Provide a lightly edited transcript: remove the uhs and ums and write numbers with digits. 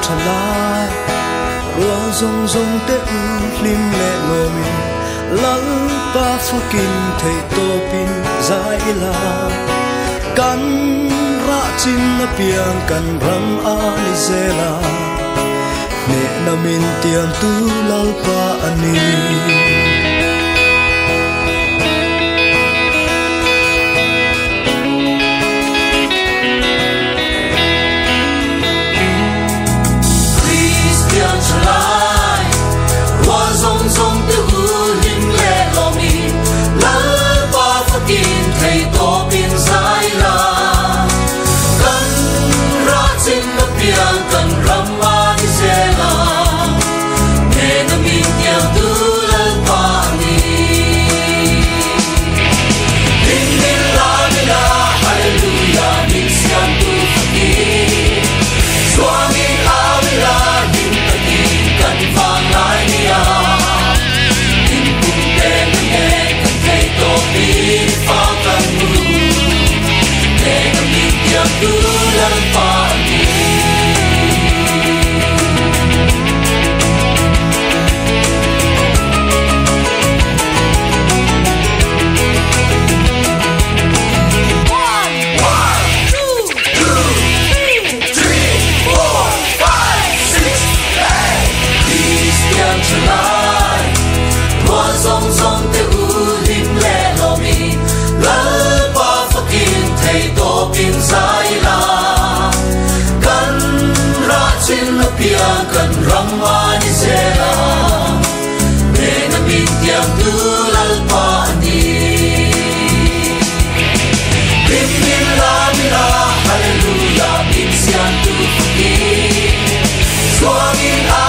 thala rua zong zong te lim le lo mi lal pa fakin thei to pin zai la kan ra chin na piang kan ram ani zela ne na min tiang tu lal pa ani kan ramani zela ne na bityang tulal pani bimila mila hallelujah binsian tu ki swangin